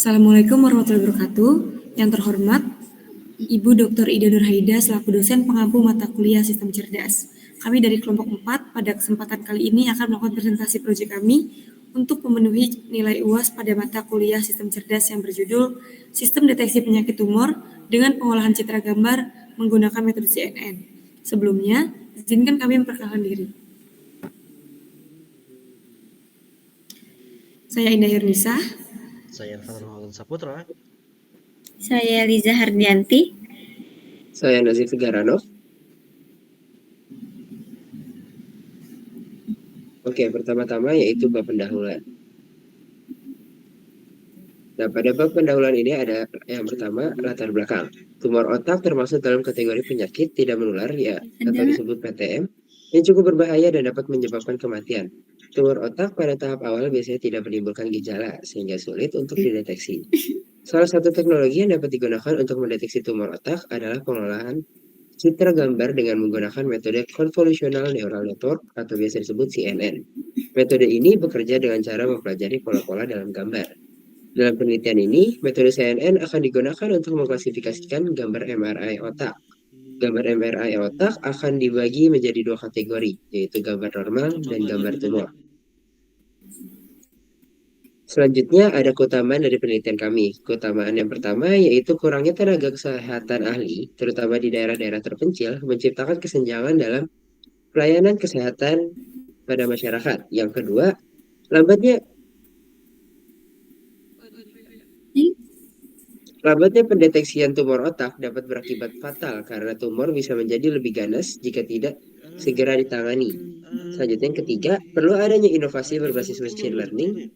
Assalamualaikum warahmatullahi wabarakatuh. Yang terhormat, Ibu Dr. Ida Nurhaida selaku dosen pengampu mata kuliah Sistem Cerdas. Kami dari kelompok 4 pada kesempatan kali ini akan melakukan presentasi proyek kami untuk memenuhi nilai UAS pada mata kuliah Sistem Cerdas yang berjudul Sistem Deteksi Penyakit Tumor dengan Pengolahan Citra Gambar menggunakan metode CNN. Sebelumnya, izinkan kami memperkenalkan diri. Saya Indah Yurnisa. Saya Fathur Saputra. Saya Liza Hardianti. Saya Nazif Garanov. Oke, pertama-tama yaitu bab pendahuluan. Nah, pada bab pendahuluan ini ada yang pertama, latar belakang. Tumor otak termasuk dalam kategori penyakit tidak menular ya atau disebut PTM yang cukup berbahaya dan dapat menyebabkan kematian. Tumor otak pada tahap awal biasanya tidak menimbulkan gejala sehingga sulit untuk dideteksi. Salah satu teknologi yang dapat digunakan untuk mendeteksi tumor otak adalah pengolahan citra gambar dengan menggunakan metode Convolutional Neural Network atau biasa disebut CNN. Metode ini bekerja dengan cara mempelajari pola-pola dalam gambar. Dalam penelitian ini, metode CNN akan digunakan untuk mengklasifikasikan gambar MRI otak. Gambar MRI otak akan dibagi menjadi dua kategori, yaitu gambar normal dan gambar tumor. Selanjutnya ada keutamaan dari penelitian kami. Keutamaan yang pertama yaitu kurangnya tenaga kesehatan ahli, terutama di daerah-daerah terpencil, menciptakan kesenjangan dalam pelayanan kesehatan pada masyarakat. Yang kedua, lambatnya pendeteksian tumor otak dapat berakibat fatal karena tumor bisa menjadi lebih ganas jika tidak segera ditangani. Selanjutnya yang ketiga, perlu adanya inovasi berbasis machine learning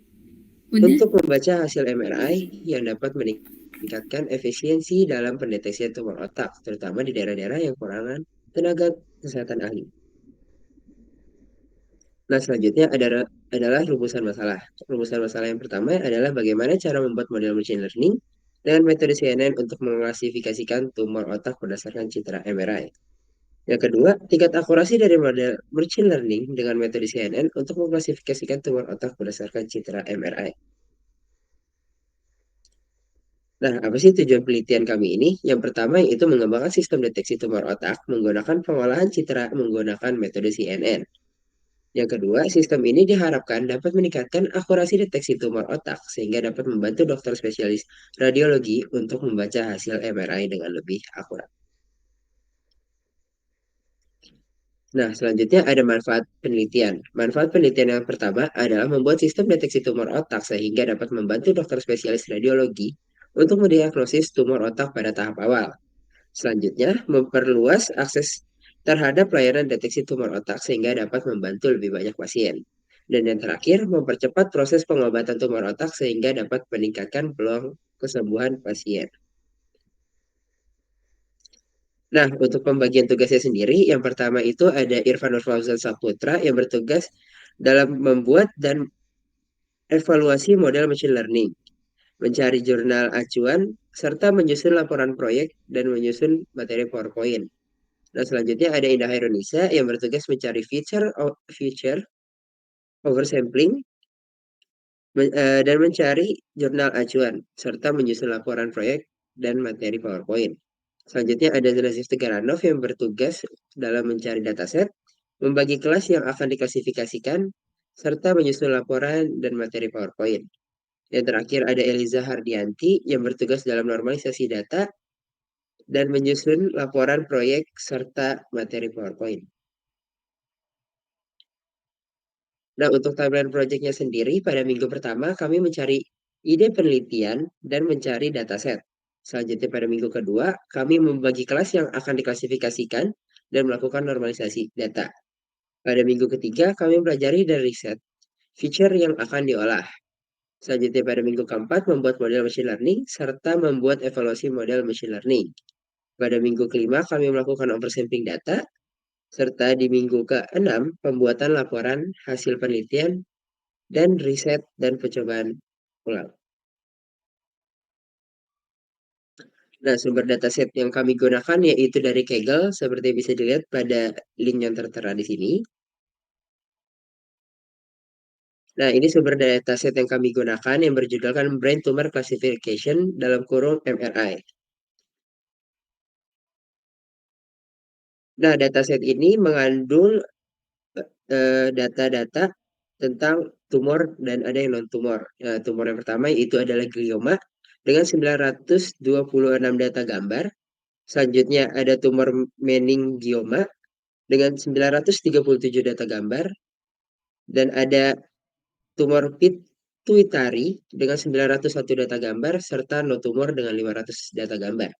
untuk membaca hasil MRI yang dapat meningkatkan efisiensi dalam pendeteksian tumor otak, terutama di daerah-daerah yang kekurangan tenaga kesehatan ahli. Nah, selanjutnya adalah rumusan masalah. Rumusan masalah yang pertama adalah bagaimana cara membuat model machine learning dengan metode CNN untuk mengklasifikasikan tumor otak berdasarkan citra MRI. Yang kedua, tingkat akurasi dari model machine learning dengan metode CNN untuk mengklasifikasikan tumor otak berdasarkan citra MRI. Nah, apa sih tujuan penelitian kami ini? Yang pertama yaitu mengembangkan sistem deteksi tumor otak menggunakan pengolahan citra menggunakan metode CNN. Yang kedua, sistem ini diharapkan dapat meningkatkan akurasi deteksi tumor otak sehingga dapat membantu dokter spesialis radiologi untuk membaca hasil MRI dengan lebih akurat. Nah, selanjutnya ada manfaat penelitian. Manfaat penelitian yang pertama adalah membuat sistem deteksi tumor otak sehingga dapat membantu dokter spesialis radiologi untuk mendiagnosis tumor otak pada tahap awal. Selanjutnya, memperluas akses terhadap layanan deteksi tumor otak sehingga dapat membantu lebih banyak pasien. Dan yang terakhir, mempercepat proses pengobatan tumor otak sehingga dapat meningkatkan peluang kesembuhan pasien. Nah, untuk pembagian tugasnya sendiri, yang pertama itu ada Irfan Nurfauzan Saputra yang bertugas dalam membuat dan evaluasi model machine learning, mencari jurnal acuan, serta menyusun laporan proyek dan menyusun materi PowerPoint. Nah, selanjutnya ada Indah Hairunisa yang bertugas mencari feature oversampling dan mencari jurnal acuan serta menyusun laporan proyek dan materi PowerPoint. Selanjutnya ada Nazif Tegaranov yang bertugas dalam mencari dataset, membagi kelas yang akan diklasifikasikan, serta menyusun laporan dan materi PowerPoint. Yang terakhir ada Eliza Hardianti yang bertugas dalam normalisasi data dan menyusun laporan proyek serta materi PowerPoint. Nah, untuk timeline projectnya sendiri, pada minggu pertama kami mencari ide penelitian dan mencari dataset. Selanjutnya pada minggu kedua, kami membagi kelas yang akan diklasifikasikan dan melakukan normalisasi data. Pada minggu ketiga, kami mempelajari dan riset feature yang akan diolah. Selanjutnya pada minggu keempat, membuat model machine learning, serta membuat evaluasi model machine learning. Pada minggu kelima, kami melakukan oversampling data, serta di minggu ke-6, pembuatan laporan hasil penelitian dan riset dan percobaan ulang. Nah, sumber dataset yang kami gunakan yaitu dari Kaggle, seperti bisa dilihat pada link yang tertera di sini. Nah, ini sumber dataset yang kami gunakan yang berjudulkan Brain Tumor Classification dalam kurung MRI. Nah, dataset ini mengandung data-data tentang tumor dan ada yang non-tumor. Tumor yang pertama itu adalah glioma dengan 926 data gambar. Selanjutnya ada tumor meningioma dengan 937 data gambar. Dan ada tumor pituitari dengan 901 data gambar serta no tumor dengan 500 data gambar.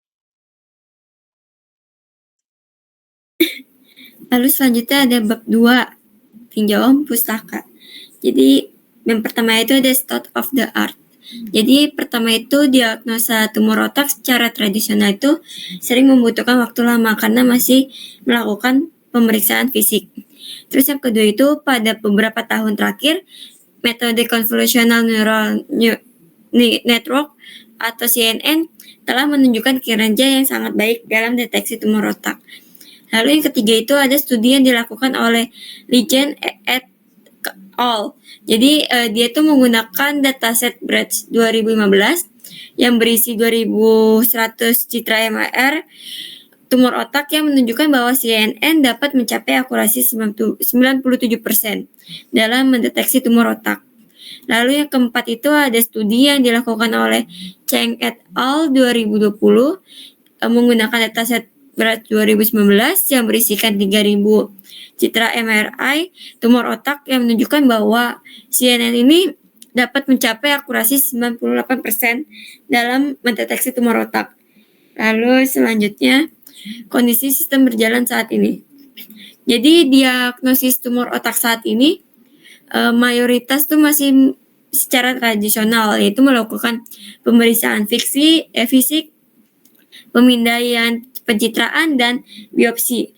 Lalu selanjutnya ada bab 2, tinjauan pustaka. Jadi yang pertama itu ada state of the art. Jadi pertama itu diagnosa tumor otak secara tradisional itu sering membutuhkan waktu lama karena masih melakukan pemeriksaan fisik. Terus yang kedua itu pada beberapa tahun terakhir metode convolutional neural network atau CNN telah menunjukkan kinerja yang sangat baik dalam deteksi tumor otak. Lalu yang ketiga itu ada studi yang dilakukan oleh Legend et al. Jadi dia tuh menggunakan dataset Brecht 2015 yang berisi 2100 citra MR tumor otak yang menunjukkan bahwa CNN dapat mencapai akurasi 97% dalam mendeteksi tumor otak. Lalu yang keempat itu ada studi yang dilakukan oleh Cheng et al. 2020 menggunakan dataset Brecht 2019 yang berisikan 3000 citra MRI tumor otak yang menunjukkan bahwa CNN ini dapat mencapai akurasi 98% dalam mendeteksi tumor otak. Lalu selanjutnya kondisi sistem berjalan saat ini. Jadi diagnosis tumor otak saat ini mayoritas tuh masih secara tradisional, yaitu melakukan pemeriksaan fisik, pemindaian pencitraan dan biopsi.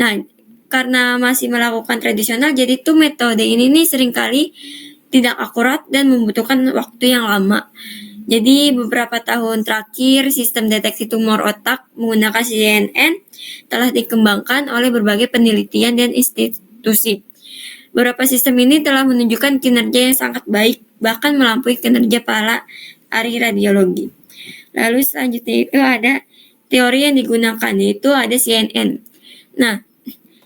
Nah, karena masih melakukan tradisional, jadi tuh metode ini nih seringkali tidak akurat dan membutuhkan waktu yang lama. Jadi beberapa tahun terakhir sistem deteksi tumor otak menggunakan CNN telah dikembangkan oleh berbagai penelitian dan institusi. Beberapa sistem ini telah menunjukkan kinerja yang sangat baik, bahkan melampaui kinerja para ahli radiologi. Lalu selanjutnya itu ada teori yang digunakan, yaitu ada CNN. Nah,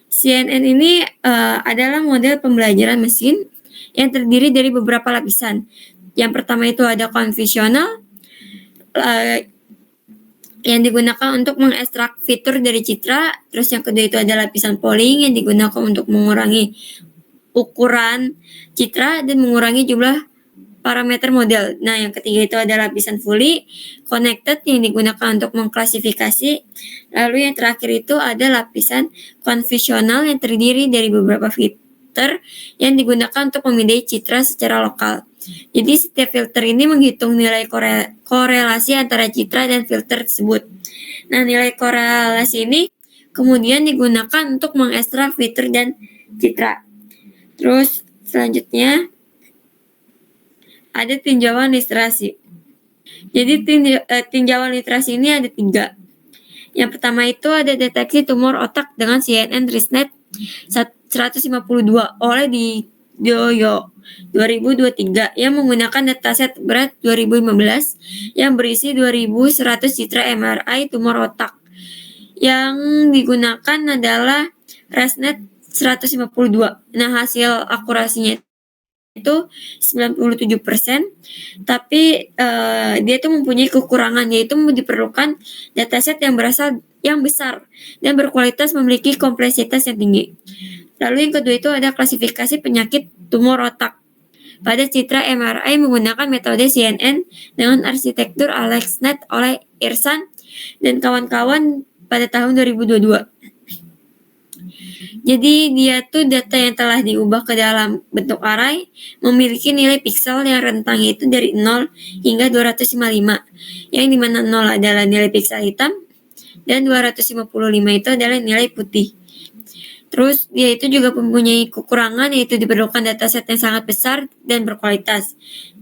CNN ini adalah model pembelajaran mesin yang terdiri dari beberapa lapisan. Yang pertama itu ada konvensional yang digunakan untuk mengekstrak fitur dari citra. Terus yang kedua itu ada lapisan polling yang digunakan untuk mengurangi ukuran citra dan mengurangi jumlah parameter model. Nah, yang ketiga itu ada lapisan fully connected yang digunakan untuk mengklasifikasi. Lalu yang terakhir itu ada lapisan konvensional yang terdiri dari beberapa filter yang digunakan untuk memindai citra secara lokal. Jadi setiap filter ini menghitung nilai korelasi antara citra dan filter tersebut. Nah, nilai korelasi ini kemudian digunakan untuk mengekstrak fitur dan citra. Terus selanjutnya ada tinjauan literasi. Jadi tinjauan literasi ini ada 3. Yang pertama itu ada deteksi tumor otak dengan CNN ResNet 152 oleh di Doyo 2023 yang menggunakan dataset Brecht 2015 yang berisi 2100 citra MRI tumor otak. Yang digunakan adalah ResNet 152. Nah, hasil akurasinya itu 97%, tapi dia itu mempunyai kekurangan, yaitu diperlukan dataset yang besar dan berkualitas memiliki kompleksitas yang tinggi. Lalu yang kedua itu ada klasifikasi penyakit tumor otak pada citra MRI menggunakan metode CNN dengan arsitektur AlexNet oleh Irsan dan kawan-kawan pada tahun 2022. Jadi dia tuh data yang telah diubah ke dalam bentuk array memiliki nilai piksel yang rentangnya itu dari 0 hingga 255, yang dimana 0 adalah nilai piksel hitam dan 255 itu adalah nilai putih. Terus dia itu juga mempunyai kekurangan, yaitu diperlukan dataset yang sangat besar dan berkualitas.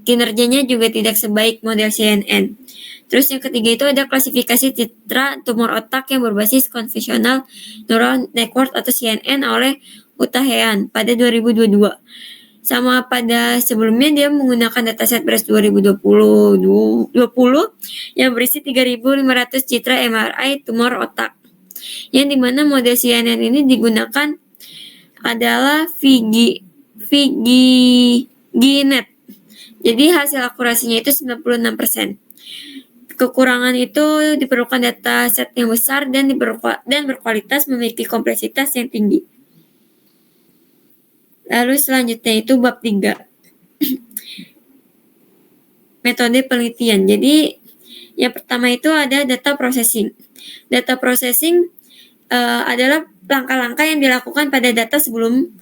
Kinerjanya juga tidak sebaik model CNN. Terus yang ketiga itu ada klasifikasi citra tumor otak yang berbasis konvensional neural network atau CNN oleh Utahean pada 2022. Sama pada sebelumnya dia menggunakan dataset beras 2020 yang berisi 3.500 citra MRI tumor otak. Yang dimana model CNN ini digunakan adalah VGNet. Jadi hasil akurasinya itu 96%. Kekurangan itu diperlukan data set yang besar dan berkualitas, memiliki kompleksitas yang tinggi. Lalu selanjutnya itu bab 3. Metode penelitian. Jadi yang pertama itu ada data processing. Data processing adalah langkah-langkah yang dilakukan pada data sebelum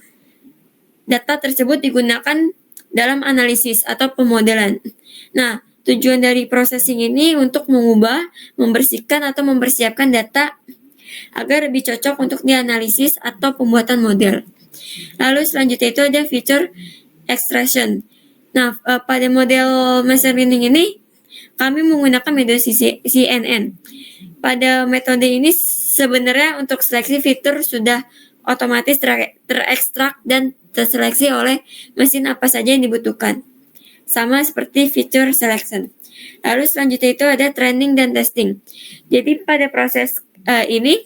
data tersebut digunakan dalam analisis atau pemodelan. Nah, tujuan dari processing ini untuk mengubah, membersihkan atau mempersiapkan data agar lebih cocok untuk dianalisis atau pembuatan model. Lalu selanjutnya itu ada feature extraction. Nah, pada model machine learning ini kami menggunakan metode CNN. Pada metode ini sebenarnya untuk seleksi fitur sudah otomatis terekstrak dan terseleksi oleh mesin apa saja yang dibutuhkan. Sama seperti feature selection. Lalu selanjutnya itu ada training dan testing. Jadi pada proses ini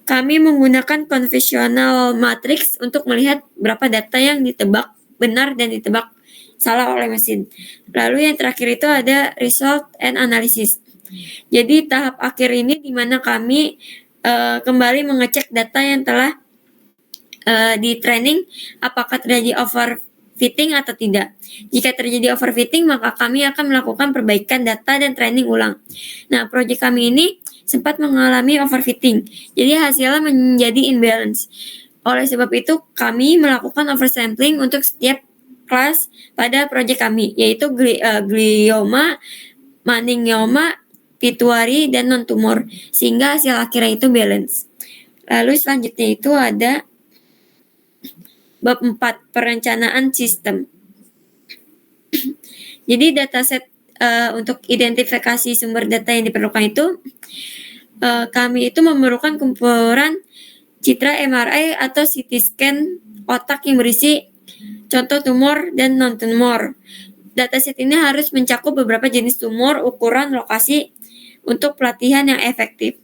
kami menggunakan convolutional matrix untuk melihat berapa data yang ditebak benar dan ditebak salah oleh mesin. Lalu yang terakhir itu ada result and analysis. Jadi tahap akhir ini di mana kami kembali mengecek data yang telah di training apakah terjadi overfitting atau tidak. Jika terjadi overfitting, maka kami akan melakukan perbaikan data dan training ulang. Nah, proyek kami ini sempat mengalami overfitting, jadi hasilnya menjadi imbalance. Oleh sebab itu, kami melakukan oversampling untuk setiap kelas pada proyek kami, yaitu glioma, meningioma, pituitary, dan non-tumor, sehingga hasil akhirnya itu balance. Lalu selanjutnya itu ada bab 4, perencanaan sistem. Jadi dataset untuk identifikasi sumber data yang diperlukan itu kami itu memerlukan kumpulan citra MRI atau CT scan otak yang berisi contoh tumor dan non-tumor. Dataset ini harus mencakup beberapa jenis tumor, ukuran, lokasi untuk pelatihan yang efektif.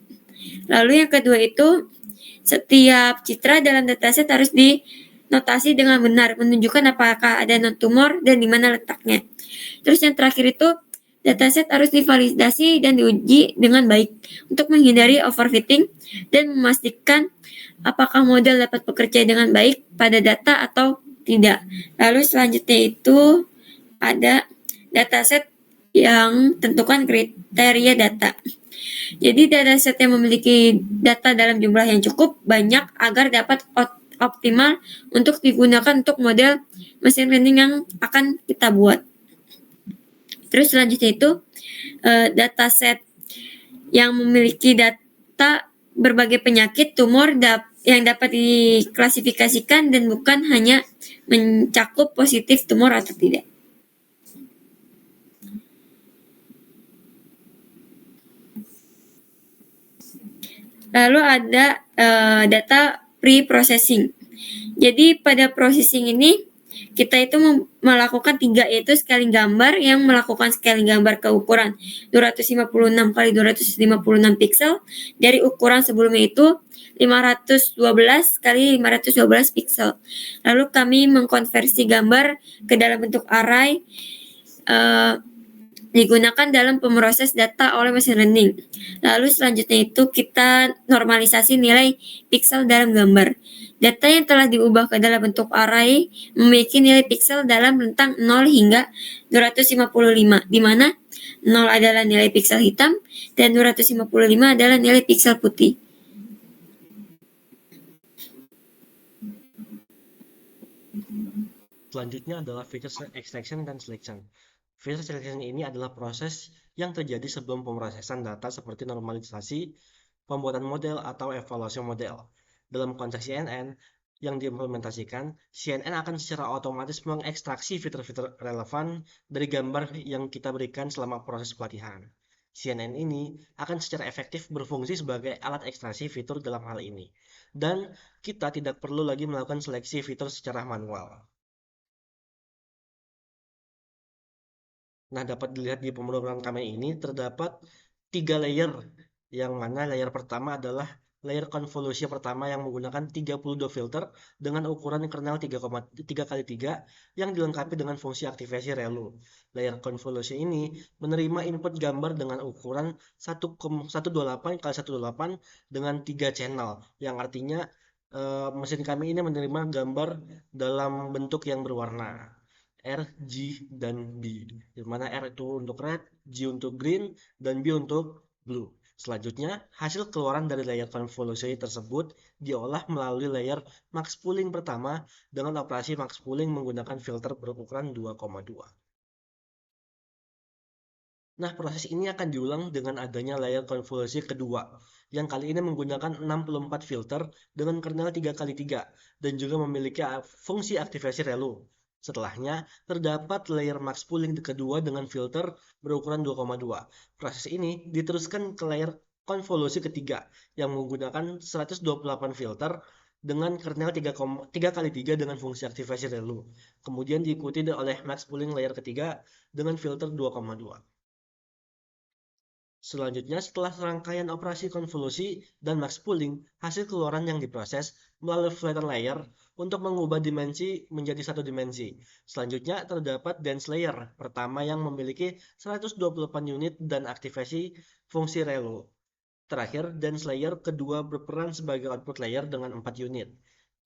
Lalu yang kedua itu setiap citra dalam dataset harus dinotasi dengan benar, menunjukkan apakah ada non-tumor dan di mana letaknya. Terus yang terakhir itu dataset harus divalidasi dan diuji dengan baik untuk menghindari overfitting dan memastikan apakah model dapat bekerja dengan baik pada data atau tidak. Lalu selanjutnya itu ada dataset yang tentukan kriteria data. Jadi dataset yang memiliki data dalam jumlah yang cukup banyak agar dapat optimal untuk digunakan untuk model machine learning yang akan kita buat. Terus selanjutnya itu dataset yang memiliki data berbagai penyakit tumor yang dapat diklasifikasikan dan bukan hanya mencakup positif tumor atau tidak. Lalu ada data pre-processing. Jadi pada processing ini kita itu melakukan 3, yaitu scaling gambar yang melakukan scaling gambar ke ukuran 256 x 256 pixel dari ukuran sebelumnya itu 512 x 512 pixel. Lalu kami mengkonversi gambar ke dalam bentuk array digunakan dalam pemroses data oleh machine learning. Lalu selanjutnya itu kita normalisasi nilai pixel dalam gambar. Data yang telah diubah ke dalam bentuk array memiliki nilai pixel dalam rentang 0 hingga 255, di mana 0 adalah nilai pixel hitam dan 255 adalah nilai pixel putih. Selanjutnya adalah feature extraction dan selection. Feature selection ini adalah proses yang terjadi sebelum pemrosesan data seperti normalisasi, pembuatan model, atau evaluasi model. Dalam konteks CNN yang diimplementasikan, CNN akan secara otomatis mengekstraksi fitur-fitur relevan dari gambar yang kita berikan selama proses pelatihan. CNN ini akan secara efektif berfungsi sebagai alat ekstraksi fitur dalam hal ini. Dan kita tidak perlu lagi melakukan seleksi fitur secara manual. Nah, dapat dilihat di pemrograman kami ini terdapat 3 layer, yang mana layer pertama adalah layer konvolusi pertama yang menggunakan 32 filter dengan ukuran kernel 3,3x3 yang dilengkapi dengan fungsi aktivasi relu. Layer konvolusi ini menerima input gambar dengan ukuran 128x128 dengan 3 channel, yang artinya mesin kami ini menerima gambar dalam bentuk yang berwarna R, G, dan B. Di mana R itu untuk red, G untuk green, dan B untuk blue. Selanjutnya, hasil keluaran dari layer konvolusi tersebut diolah melalui layer max pooling pertama dengan operasi max pooling menggunakan filter berukuran 2,2. Nah, proses ini akan diulang dengan adanya layer konvolusi kedua, yang kali ini menggunakan 64 filter dengan kernel 3x3 dan juga memiliki fungsi aktivasi relu. Setelahnya, terdapat layer max pooling kedua dengan filter berukuran 2,2. Proses ini diteruskan ke layer konvolusi ketiga yang menggunakan 128 filter dengan kernel 3x3 dengan fungsi aktivasi relu. Kemudian diikuti oleh max pooling layer ketiga dengan filter 2,2. Selanjutnya, setelah serangkaian operasi konvolusi dan max pooling, hasil keluaran yang diproses melalui flatten layer untuk mengubah dimensi menjadi satu dimensi. Selanjutnya, terdapat dense layer pertama yang memiliki 128 unit dan aktivasi fungsi relu. Terakhir, dense layer kedua berperan sebagai output layer dengan 4 unit.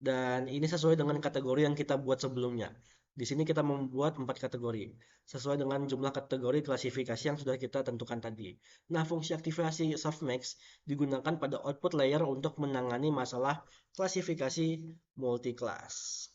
Dan ini sesuai dengan kategori yang kita buat sebelumnya. Di sini kita membuat 4 kategori, sesuai dengan jumlah kategori klasifikasi yang sudah kita tentukan tadi. Nah, fungsi aktivasi softmax digunakan pada output layer untuk menangani masalah klasifikasi multi-class.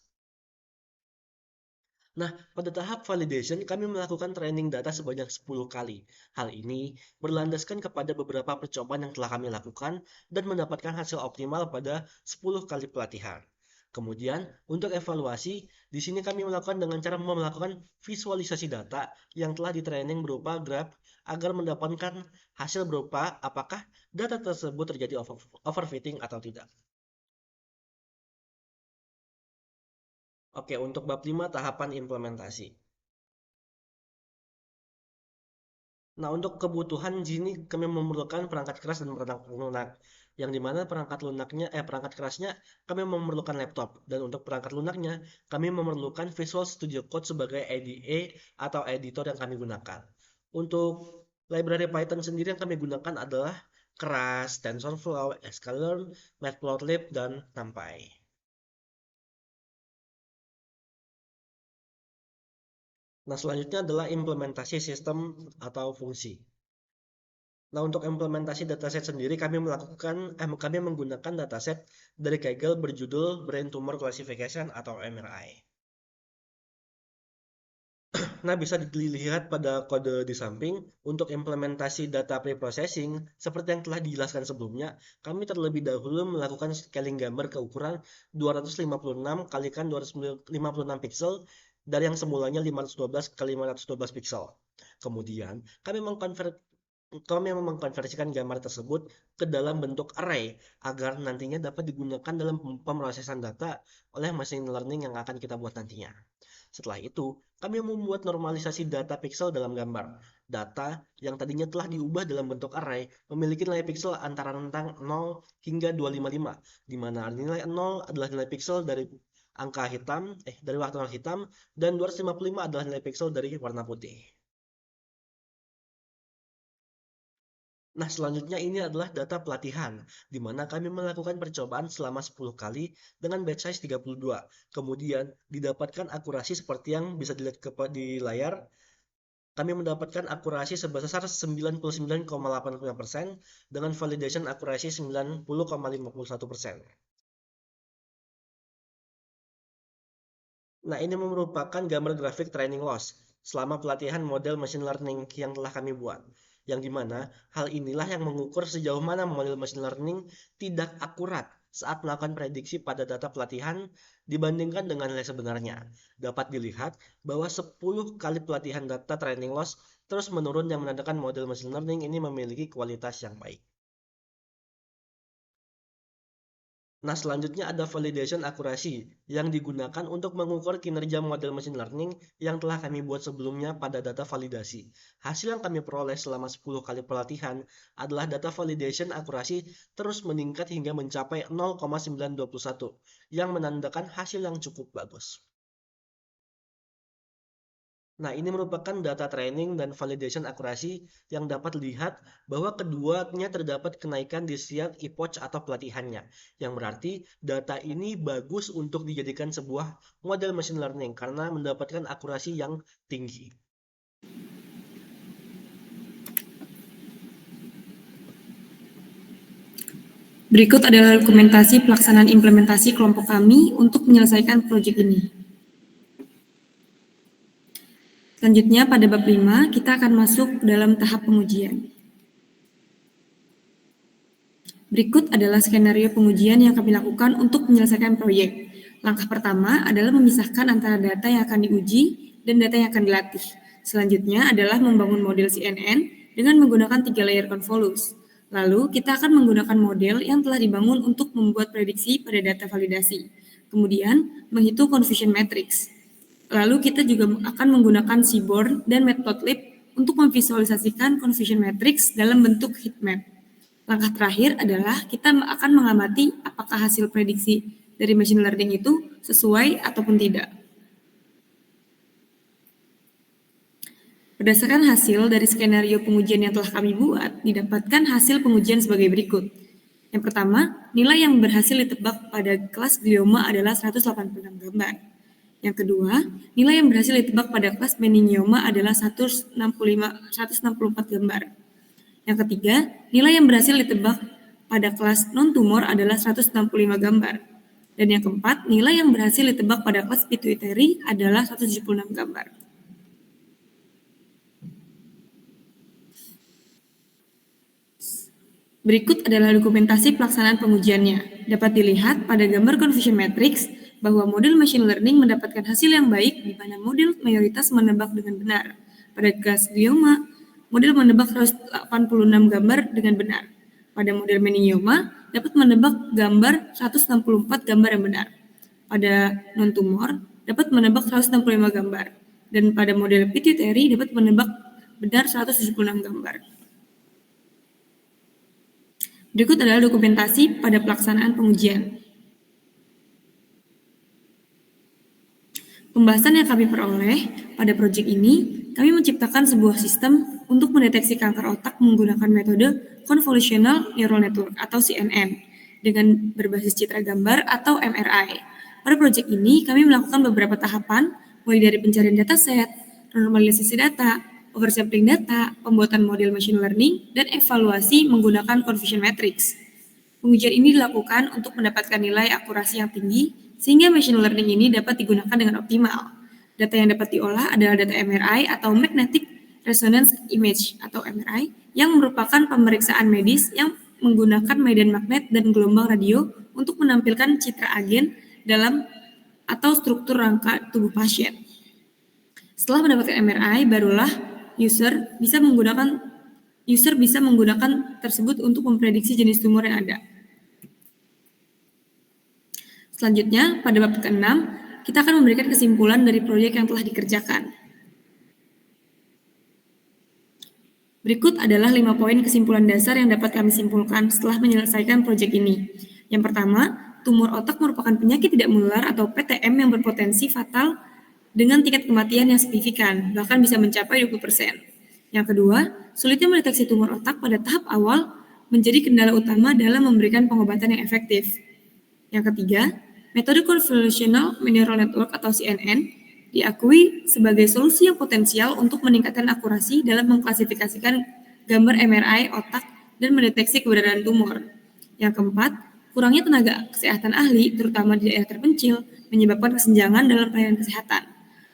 Nah, pada tahap validation, kami melakukan training data sebanyak 10 kali. Hal ini berlandaskan kepada beberapa percobaan yang telah kami lakukan dan mendapatkan hasil optimal pada 10 kali pelatihan. Kemudian, untuk evaluasi, di sini kami melakukan dengan cara melakukan visualisasi data yang telah di-training berupa graph agar mendapatkan hasil berupa apakah data tersebut terjadi overfitting atau tidak. Oke, untuk bab 5 tahapan implementasi. Nah, untuk kebutuhan sini kami memerlukan perangkat keras dan perangkat lunak. Yang dimana perangkat kerasnya kami memerlukan laptop, dan untuk perangkat lunaknya kami memerlukan Visual Studio Code sebagai IDE atau editor yang kami gunakan. Untuk library Python sendiri yang kami gunakan adalah Keras, TensorFlow, sklearn, Matplotlib, dan NumPy. Nah, selanjutnya adalah implementasi sistem atau fungsi. Nah, untuk implementasi dataset sendiri kami menggunakan dataset dari Kaggle berjudul Brain Tumor Classification atau MRI. Nah, bisa dilihat pada kode di samping. Untuk implementasi data preprocessing, seperti yang telah dijelaskan sebelumnya, kami terlebih dahulu melakukan scaling gambar ke ukuran 256 kalikan 256 pixel dari yang semulanya 512 x 512 pixel. Kemudian, kami mengkonversikan gambar tersebut ke dalam bentuk array agar nantinya dapat digunakan dalam pemrosesan data oleh machine learning yang akan kita buat nantinya. Setelah itu, kami membuat normalisasi data pixel dalam gambar. Data yang tadinya telah diubah dalam bentuk array memiliki nilai pixel antara rentang 0 hingga 255, di mana nilai 0 adalah nilai pixel dari dari warna hitam, dan 255 adalah nilai pixel dari warna putih. Nah, selanjutnya ini adalah data pelatihan, di mana kami melakukan percobaan selama 10 kali dengan batch size 32. Kemudian, didapatkan akurasi seperti yang bisa dilihat di layar. Kami mendapatkan akurasi sebesar 99,85% dengan validation akurasi 90,51%. Nah, ini merupakan gambar grafik training loss selama pelatihan model machine learning yang telah kami buat. Yang dimana hal inilah yang mengukur sejauh mana model machine learning tidak akurat saat melakukan prediksi pada data pelatihan dibandingkan dengan nilai sebenarnya. Dapat dilihat bahwa 10 kali pelatihan data training loss terus menurun, yang menandakan model machine learning ini memiliki kualitas yang baik. Nah, selanjutnya ada validation akurasi yang digunakan untuk mengukur kinerja model machine learning yang telah kami buat sebelumnya pada data validasi. Hasil yang kami peroleh selama 10 kali pelatihan adalah data validation akurasi terus meningkat hingga mencapai 0,921 yang menandakan hasil yang cukup bagus. Nah, ini merupakan data training dan validation akurasi yang dapat dilihat bahwa keduanya terdapat kenaikan di setiap epoch atau pelatihannya. Yang berarti data ini bagus untuk dijadikan sebuah model machine learning karena mendapatkan akurasi yang tinggi. Berikut adalah dokumentasi pelaksanaan implementasi kelompok kami untuk menyelesaikan proyek ini. Selanjutnya pada bab 5, kita akan masuk dalam tahap pengujian. Berikut adalah skenario pengujian yang kami lakukan untuk menyelesaikan proyek. Langkah pertama adalah memisahkan antara data yang akan diuji dan data yang akan dilatih. Selanjutnya adalah membangun model CNN dengan menggunakan 3 layer convolus. Lalu, kita akan menggunakan model yang telah dibangun untuk membuat prediksi pada data validasi. Kemudian, menghitung confusion matrix. Lalu kita juga akan menggunakan Seaborn dan Matplotlib untuk memvisualisasikan confusion matrix dalam bentuk heat map. Langkah terakhir adalah kita akan mengamati apakah hasil prediksi dari machine learning itu sesuai ataupun tidak. Berdasarkan hasil dari skenario pengujian yang telah kami buat, didapatkan hasil pengujian sebagai berikut. Yang pertama, nilai yang berhasil ditebak pada kelas glioma adalah 186 gambar. Yang kedua, nilai yang berhasil ditebak pada kelas meningioma adalah 164 gambar. Yang ketiga, nilai yang berhasil ditebak pada kelas non-tumor adalah 165 gambar. Dan yang keempat, nilai yang berhasil ditebak pada kelas pituitary adalah 176 gambar. Berikut adalah dokumentasi pelaksanaan pengujiannya. Dapat dilihat pada gambar confusion matrix bahwa model machine learning mendapatkan hasil yang baik di mana model mayoritas menebak dengan benar. Pada kelas glioma, model menebak 186 gambar dengan benar. Pada model meningioma, dapat menebak gambar 164 gambar yang benar. Pada non-tumor, dapat menebak 165 gambar. Dan pada model pituitary, dapat menebak benar 176 gambar. Berikut adalah dokumentasi pada pelaksanaan pengujian. Pembahasan yang kami peroleh pada proyek ini, kami menciptakan sebuah sistem untuk mendeteksi kanker otak menggunakan metode Convolutional Neural Network atau CNN dengan berbasis citra gambar atau MRI. Pada proyek ini, kami melakukan beberapa tahapan, mulai dari pencarian dataset, normalisasi data, oversampling data, pembuatan model machine learning, dan evaluasi menggunakan confusion matrix. Pengujian ini dilakukan untuk mendapatkan nilai akurasi yang tinggi, sehingga machine learning ini dapat digunakan dengan optimal. Data yang dapat diolah adalah data MRI atau Magnetic Resonance Image atau MRI, yang merupakan pemeriksaan medis yang menggunakan medan magnet dan gelombang radio untuk menampilkan citra agen dalam atau struktur rangka tubuh pasien. Setelah mendapatkan MRI, barulah user bisa menggunakan tersebut untuk memprediksi jenis tumor yang ada. Selanjutnya, pada bab ke-6, kita akan memberikan kesimpulan dari proyek yang telah dikerjakan. Berikut adalah 5 poin kesimpulan dasar yang dapat kami simpulkan setelah menyelesaikan proyek ini. Yang pertama, tumor otak merupakan penyakit tidak menular atau PTM yang berpotensi fatal dengan tingkat kematian yang signifikan, bahkan bisa mencapai 20%. Yang kedua, sulitnya mendeteksi tumor otak pada tahap awal menjadi kendala utama dalam memberikan pengobatan yang efektif. Yang ketiga, metode Convolutional Neural Network atau CNN diakui sebagai solusi yang potensial untuk meningkatkan akurasi dalam mengklasifikasikan gambar MRI otak dan mendeteksi keberadaan tumor. Yang keempat, kurangnya tenaga kesehatan ahli, terutama di daerah terpencil, menyebabkan kesenjangan dalam pelayanan kesehatan.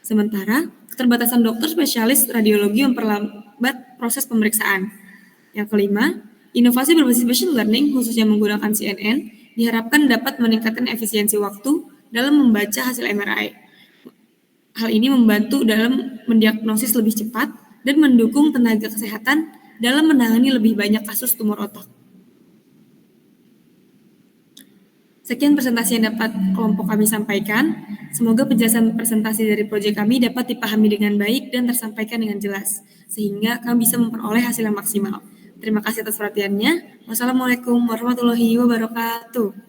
Sementara, keterbatasan dokter spesialis radiologi memperlambat proses pemeriksaan. Yang kelima, inovasi berbasis machine learning, khususnya menggunakan CNN, diharapkan dapat meningkatkan efisiensi waktu dalam membaca hasil MRI. Hal ini membantu dalam mendiagnosis lebih cepat dan mendukung tenaga kesehatan dalam menangani lebih banyak kasus tumor otak. Sekian presentasi yang dapat kelompok kami sampaikan. Semoga penjelasan presentasi dari proyek kami dapat dipahami dengan baik dan tersampaikan dengan jelas, sehingga kami bisa memperoleh hasil yang maksimal. Terima kasih atas perhatiannya. Wassalamualaikum warahmatullahi wabarakatuh.